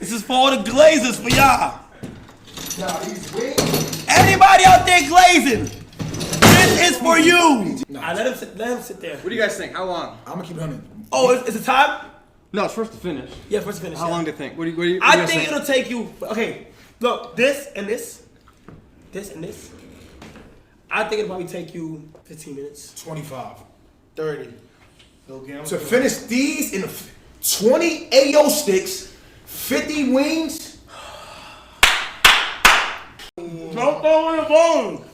This is for all the glazers for y'all. Nah, these wings. Anybody out there glazing? This is for you. Nah, let him sit there. What do you guys think? How long? I'm gonna keep it 100. Oh, it's a time? No, it's first to finish. Yeah, first to finish. How long do you think? What do you I think it'll take you. Okay, look, this and this and this. I think it'll probably take you 15 minutes. 25. 30. To finish these in 20 AO sticks, 50 wings. Don't throw in the bone.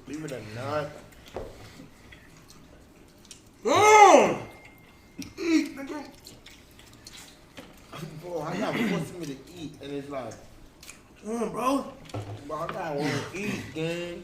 Leave it a nut. Eat, nigga. Bro, I got forcing me to eat, and it's like, Bro. bro, I gotta want to eat, gang.